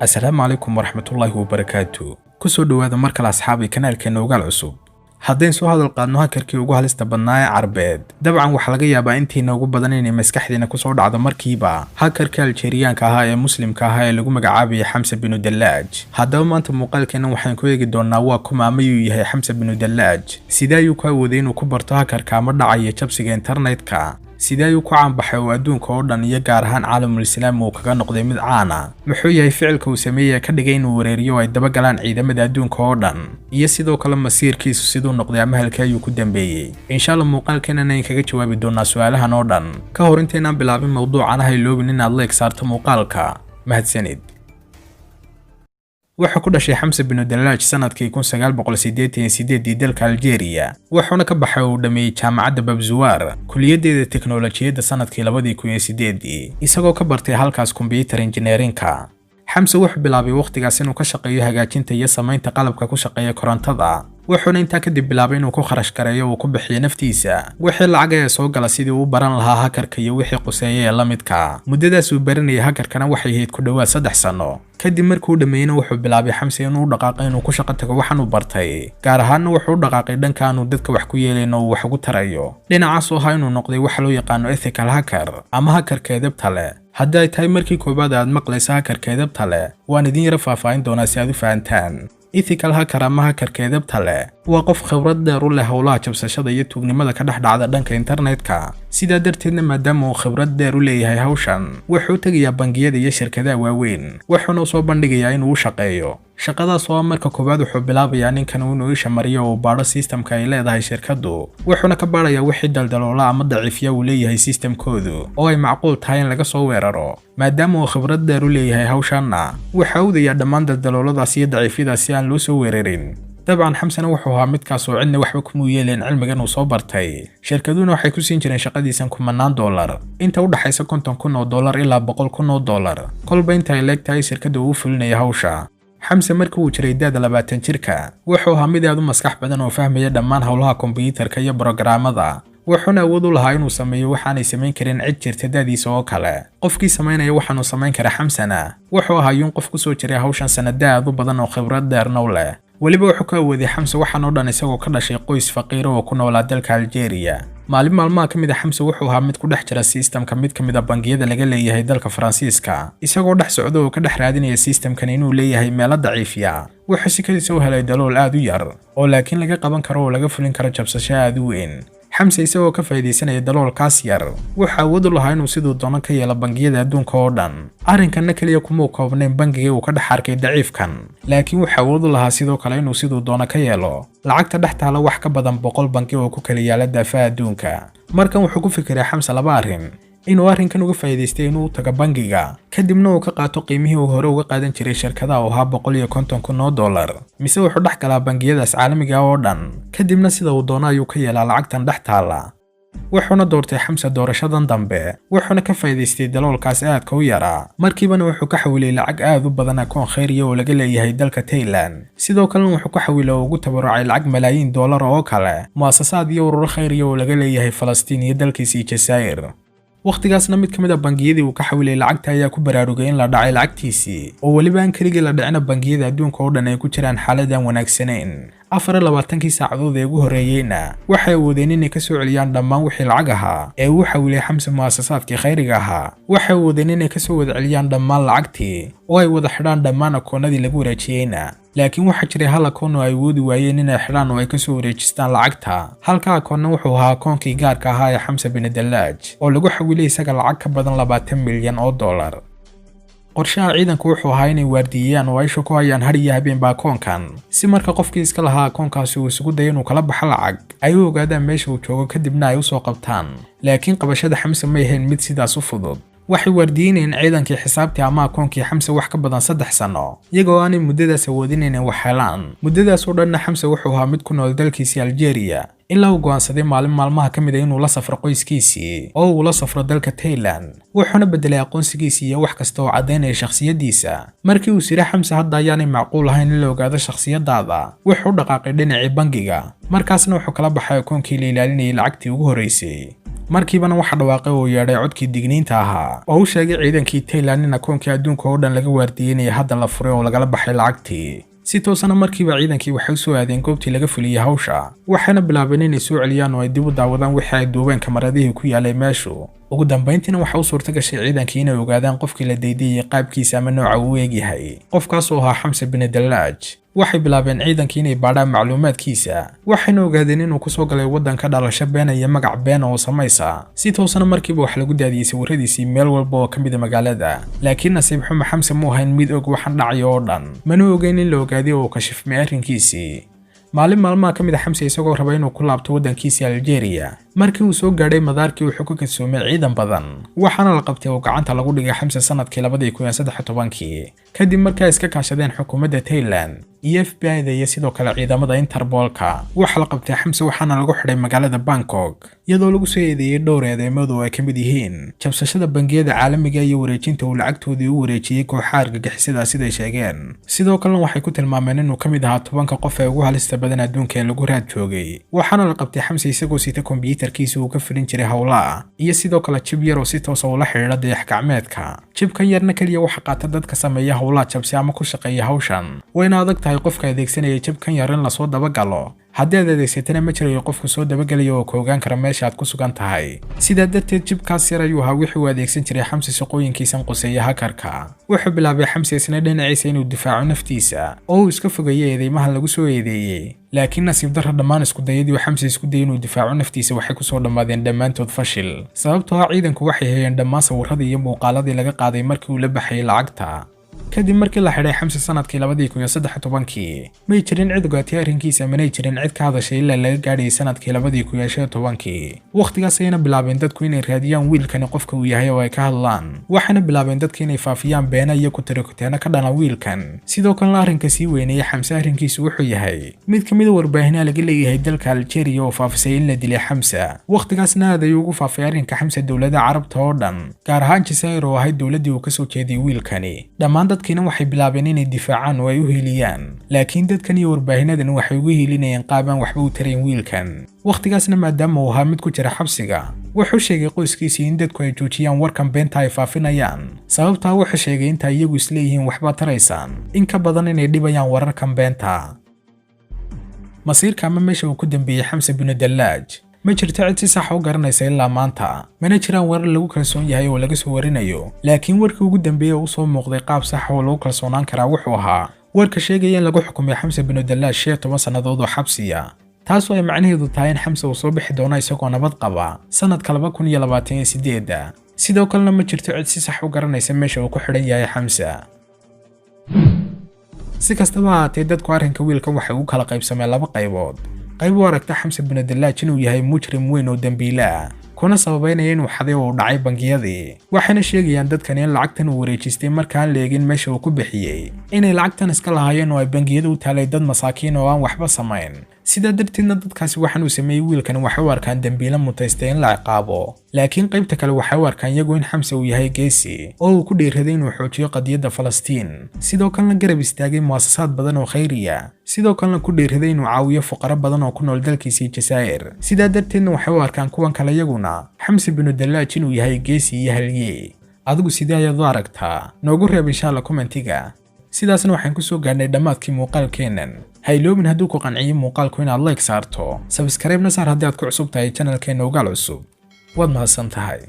السلام عليكم ورحمة الله وبركاته. كسو دوادا مركل أصحابي kanaalkeena ogaal cusub. haddeen soo hadal qaadno hakarkii ugu halista badnaa ee Carbeed dabcan waxa laga yaabaa intiina ugu badan inay maskaxdeena ku soo dhacdo markiiba hakarka Algerianka ahaa ee muslimka ahaa ee lagu magacaabay Hamza bin Dallaj. haddaba maanta muuqaalkeena waxaan ku eegi doonaa waa kuma uu yahay Hamza bin Dallaj, sidee ayuu ka awooday inuu ku barto hakarka ama dhacaya jabsiga internetka, sidee ayuu ku caanbaxay oo adduunka oo dhan iyo gaar ahaan caalamul islaam uu kaga noqday mid caan ah, muxuu yahay ficilka uu sameeyay ka dhigay inuu weerariyo ay daba galaan ciidamada adduunka oo dhan, iyo sidoo kale masiirkiisu sidoo noqday ama halkii ayuu ku dambeeyay. insha Allah muuqaalkeena ay kaga jawaabi doonaa su'aalahan oo dhan. ka hor intaynaan bilaabin mowduucan ha iloobin inaad like saarto muuqaalka. mahadsanid. wuxuu ku dhashay Hamza bin Dallaj sanadkii 1988 dalka Algeria, wuxuuna ka baxay oo dhameeyay jaamacadda Babzuwar kuliyadeeda teknoolajiyadda sanadkii 2008 isagoo ka bartay halkaas computer engineering-ka. Hamza wuxuu bilaabay waqtigaas inuu ka shaqeeyo hagaajinta iyo samaynta qalabka ku shaqeeya korontada, wuxuuna intaa kadib bilaabay inuu ku kharash gareeyo oo ku bixiyo naftiisa wixii lacag ay soo gala sidii uu baran lahaa hakarka iyo wixii quseeyay la midka. muddadaas uu baranayay hakarkana waxay ahayd ku dhawaad 3 sano. kadib markii uu dhameeyay wuxuu bilaabay Hamza inuu dhaqaaqay inuu ku shaqo tago waxaan uu bartay, gaar ahaan wuxuu dhaqaaqay dhanka inuu dadka wax ku yeelayno oo wax ugu tarayo dhinacaas oo inuu noqday wax loo yaqaan ethical hacker ama hakarka edebta leh. haddii ay tahay markii koobaad aad maqlayso hakarka edebta leh, waan idin yara faahfaahin doonaa si aad u fahantaan. ethical hacker ama hakarka edebta leh waa qof khibrad dheer u leh howlaha jabsashada iyo tuugnimada ka dhex dhacda dhanka internetka. sidaa darteedna maadaama uu khibrad dheer u leeyahay hawshan, wuxuu tagayaa bangiyada iyo shirkadaha waaweyn wuxuuna soo bandhigayaa inuu u shaqeeyo. shaqadaas oo marka koobaad wuxuu bilaabayaa ninkan inuu isha mariyo oo baadho systemka ay leedahay shirkadu, wuxuuna ka baarayaa wixii daldaloola ama daciifya uu leeyahay systemkoodu oo ay macquul tahay in laga soo weeraro. maadaama uu khibrad dheer u leeyahay hawshanna, wuxuu awdayaa dhammaan daldalooladaas iyo daciifyadaas si aan loo soo weerarin. dabcan Hamzana wuxuu ahaa midkaas oo cidna waxba kuma yeeleen cilmigan uu soo bartay. shirkaduna waxay ku siin jireen shaqadiisan $10,000 inta u dhaxaysa $50,000 ilaa $100,000 kolba inta ay leegtahay shirkadu uu fulinaya hawsha. Hamza markii uu jiray da'da 20 jirka, wuxuu ahaa mid aad u maskax badan oo fahmaya dhammaan howlaha kombiyuutarka iyo programmada, wuxuuna awood u lahaa inuu sameeyo waxaan ay samayn karin cid jirta da'diisa oo kale. qofkii sameynaya waxaan uu samayn kara Hamzana wuxuu ahaa yun qof ku soo jiray hawshan sanadaad aad u badan oo khibrad dheerna u leh. waliba wuxuu ka awooday Hamza waxaan oo dhan isagoo ka dhashay qoys faqiir oo ku noolaa dalka Algeria. maalmaha ka mid ah Hamza wuxuu ahaa mid ku dhex jira systemka mid ka mid ah bangiyada laga leeyahay dalka Faransiiska, isagoo dhex socda oo ka dhex raadinaya systemkan inuu leeyahay meelo daciifya. wuxuu si kaliya soo helay dalool aad u yar oo laakiin laga qaban karo oo laga fulin karo jabsasho aad u weyn. Hamza isagoo ka faa'iideysanaya daloolkaas yar, wuxuu awood u lahaa inuu sidoo doono ka yeelo bangiyada adduunka oo dhan. arrinkan kaliya kuma koobnayn bangiga uu ka dhex arkay daciifkan, laakiin wuxuu awood u lahaa sidoo kale inuu sidoo doono ka yeelo lacagta dhex taala wax ka badan 100 bangi oo ku kala yaala daafaha adduunka. markan wuxuu ku fikiray Hamza laba arrin: inuu arrinkan uga faa'iideystay inuu tago bangiga kadibna uu ka qaato qiimihii uu hore uga qaadan jiray shirkadaha oo ahaa $150,000, mise wuxuu dhex galaa bangiyadaas caalamiga oo dhan kadibna sida uu doono ayuu ka yeelaa lacagtan dhex taala. wuxuuna doortay Hamza doorashadan dambe, wuxuuna ka faa'iideystay daloolkaas aadka u yara. markiibana wuxuu ka xawilay lacag aad u badan akoon khayriya oo laga leeyahay dalka Thailand, sidoo kalena wuxuu ka xawilay oo ugu tabarucay lacag malaayiin dollar oo kale muassasaad iyo ururo khayriya oo laga leeyahay Falastiin iyo dalkiisa Jazaa'ir. waqtigaasna mid ka mid ah bangiyadii uu ka xawilay lacagta ayaa ku baraarugay in la dhacay lacagtiisii, oo waliba aan kaliya la dhicina bangiyada adduunka oo dhan ay ku jiraan xaalad aan wanaagsanayn. 24 saacadood ee ugu horeeyayna waxay awoodeen inay ka soo celiyaan dhammaan wixii lacag ahaa ee uu xawilay Hamza muassasaadkii khayriga ahaa. waxay awoodeen inay ka soo wada celiyaan dhammaan lacagtii oo ay wada xidhaan dhammaan akoonadii lagu wareejiyayna, laakiin waxaa jiray hal akoon oo ay awoodi waayeen inay xidhaan oo ay ka soo wareejistaan lacagta. halka akoonna wuxuu ahaa akoonkii gaarka ahaa ee Hamza bin Dallaj oo lagu xawilay isaga lacag ka badan $20 milyan. qorshaha ciidanku wuxuu ahaa inay waardiyeeyaan oo ay isha ku hayaan har iyo habeenba akoonkan, si marka qofkii iska lahaa akoonkaasi uu isugu dayo inuu kala baxo lacag ay u ogaadaan meesha uu joogo kadibna ay u soo qabtaan. laakiin qabashada Hamza ma ahayn mid sidaas u fudud. waxay waardiyeynayeen ciidankii xisaabtii ama akoonkii Hamza wax ka badan 3 sano iyagoo aanay muddadaas awoodin inay wax helaan. muddadaas oo dhanna Hamza wuxuu ahaa mid ku nool dalkiisa Algeria ilaa uu go'aansaday maalmaha ka mid ah inuu la safro qoyskiisii oo uu la safro dalka Thailand, wuxuuna bedelay aqoonsigiisa iyo wax kasta oo cadeynaya shakhsiyadiisa. markii uu siray Hamza hadda ayaanay macquul ahayn in la ogaado shakhsiyadaada, wuxuu dhaqaaqay dhinacii bangiga, markaasna wuxuu kala baxay akoonkii la ilaalinayay lacagtii ugu horeysay. markiibana waxa dhawaaqay oo yeedhay codkii digniinta ahaa oo u sheegay ciidankii Thailand in akoonkii adduunka oo dhan laga waardiyeynayay hadda la furay oo lagala baxay lacagtii. si toosana markiiba ciidankii waxay u soo aadeen goobtii laga fuliyay hawsha waxaana bilaabeen inay soo celiyaan oo ay dib u daawadaan wixii ay duubeen kamaradihii ku yaalay meeshu. ugu dambeyntiina waxa uu suurta gashay ciidankii inay ogaadaan qofkii la deydiyay qaabkiisa ama nooca uu eegyahay. qofkaas oo ahaa Xamse bin Dallaaj. waxay bilaabeen ciidankii inay baadhaan macluumaadkiisa waxayna ogaadeen inuu ku soo galay waddanka dhalasho been iyo magac been oo samaysa. si toosana markiiba wax lagu daadiyay sawiradiisii meel walba oo ka mid ah magaalada. laakiin nasiib xumo Xamse ma ahayn mid og waxaan dhacay oo dhan mana ogeyn in la ogaaday oo ka shifmay arrinkiisii. maalin maalmaha ka mid ah Xamse isagoo raba inuu ku laabto waddankiisa Algeria markii uu soo gaadhay madaarkii wuxuu ka kalsoomay ciidan badan waxaana la qabtay oo gacanta lagu dhigay Xamse sanadkii 2013 kadib markii ay iska kaashadeen xukuumadda Thailand iyo FBI-da iyo sidoo kale ciidamada Interpolka. waxa la qabtay Xamse waxaana lagu xidhay magaalada Bangkok iyadoo lagu soo eedeeyay dhowr eedeymood oo ay ka mid yihiin jabsashada bangiyada caalamiga iyo wareejinta uu lacagtoodii u wareejiyay kooxaha argagixisada siday sheegeen. sidoo kale waxay ku tilmaameen inuu ka mid ahaa 10 qof ee ugu halista badan adduunka ee lagu raad joogay. waxaana la qabtay Xamse isagoo sita kombiyuutarkiisa uu ka filin jiray hawlaha iyo sidoo kale chip yar oo si toos ah ula xiriira dayax gacmeedka. chipkan yarna kaliya waxa qaata dadka sameeya hawlaha jabsi ama ku shaqeeya hawshan wayna adag tahay qofka adeegsanaya chipkan yar in la soo dabagalo. haddii aad adeegsatana ma jirayo qofku soo dabagalayo oo ka ogaan kara meesha aad ku sugan tahay. sidaa darteed chipkaas yar ayuu ahaa wixii uu adeegsan jiray Xamse shaqooyinkiisan quseeya hakarka. wuxuu bilaabay Xamse isna dhinaciisa inuu difaaco naftiisa oo uu iska fogeeyay eedeymaha lagu soo eedeeyay. laakiin nasiib darro dhammaan isku dayadii uu Xamse isku dayay inuu difaaco naftiisa waxay ku soo dhamaadeen dhammaantood fashil. sababtoo ah ciidanku waxay hayeen dhammaan sawirradii iyo muuqaaladii laga qaaday markii uu la baxay lacagta. kadib markii la xidhay Xamse sanadkii 2013 may jirin cid ogaatay arrinkiisa manay jirin cid ka hadashay ilaa laga gaadhay sanadkii 2015. waqtigaas ayna bilaabeen dadku inay raadiyaan wiilkani qofka uu yahay oo ay ka hadlaan waxaana bilaabeen dadka inay faafiyaan beena iyo ku tirikuteena ka dhana wiilkan. sidoo kalena arrinka sii weynayay Xamse arrinkiisu wuxuu yahay mid ka mid ah warbaahinada laga leeyahay dalka Algeria oo faafisay in la dilay Xamse. waqtigaasna aad ayuu ugu faafay arrinka Xamse dowladda Carabta oo dhan gaar ahaan Jazaa'ir oo ahayd dowladdii uu ka soo jeeday wiilkani. dhammaan dadkiina waxay bilaabeen inay difaacaan oo ay u heeliyaan laakiin dadkan iyo warbaahinadana waxay ugu heelinayeen qaabaan waxba u tarayn wiilkan. waqtigaasna maadaama uu ahaa mid ku jira xabsiga wuxuu sheegay qoyskiisii in dadku ay joojiyaan warkan beenta ay faafinayaan sababtaa wuxuu sheegay inta iyagu isleeyihiin waxba taraysaan in ka badan inay dhibayaan wararkan beenta. masiirka ama meesha uu ku dambeeyay Xamse bin Dallaaj ma jirto cid si sax u garanaysa ilaa maanta mana jiraan warar lagu kalsoon yahay oo laga soo warinayo. laakiin warkii ugu dambeeyay uu soo muuqday qaab sax oo lagu kalsoonaan karaa wuxuu ahaa warka sheegaya in lagu xukumay Xamse bin Dallaaj 10 sanadood oo xabsiya taas oo ay macnaheedu tahay in Xamse uu soo bixi doono isagoo nabad qaba sanadka 2028. sidoo kalena ma jirto cid si sax u garanaysa meesha uu ku xidhan yahay Xamse. si kastaba ha ahaatee dadku arrinka wiilkan waxay u kala qaybsameen laba qaybood. qayb u aragta Xamse bin Dallaaj inuu yahay mujrim weyn oo dambiile ah kuna sababeynaya inuu xaday oo dhacay bangiyadii. waxayna sheegayaan dadkan in lacagtan uu wareejistay markaan la eegin meesha uu ku bixiyay inay lacagtan iska lahaayeen oo ay bangiyada u taalay dad masaakiin oo aan waxba samayn. sidaa darteedna dadkaasi waxaan uu sameeyay wiilkan waxay u arkaan dambiile mutaystay in la ciqaabo. laakiin qaybta kale waxay u arkaan iyagu in Xamse uu yahay geesi oo uu ku dhiiraday inuu xoojiyo qadiyadda Falastiin. sidoo kalena garab istaagay muassasaad badan oo khayriya sidoo kalena ku dhiiraday inuu caawiyo fuqaro badan oo ku nool dalkiisa Jazaa'ir. sidaa darteedna waxay u arkaan kuwan kale iyaguna Xamse bin Dallaaj inuu yahay geesi iyo halyeey. adigu sidee ayaad u aragtaa? noogu reeb insha Allah commentiga. sidaasna waxaan ku soo gaadhnay dhammaadkii muuqaalkeenan. ha iloobin hadduu ku qanciyay muuqaalku inaad like saarto subscribe na saar haddii aad ku cusub tahay channelkeena Ogaal Cusub. waad mahadsan tahay.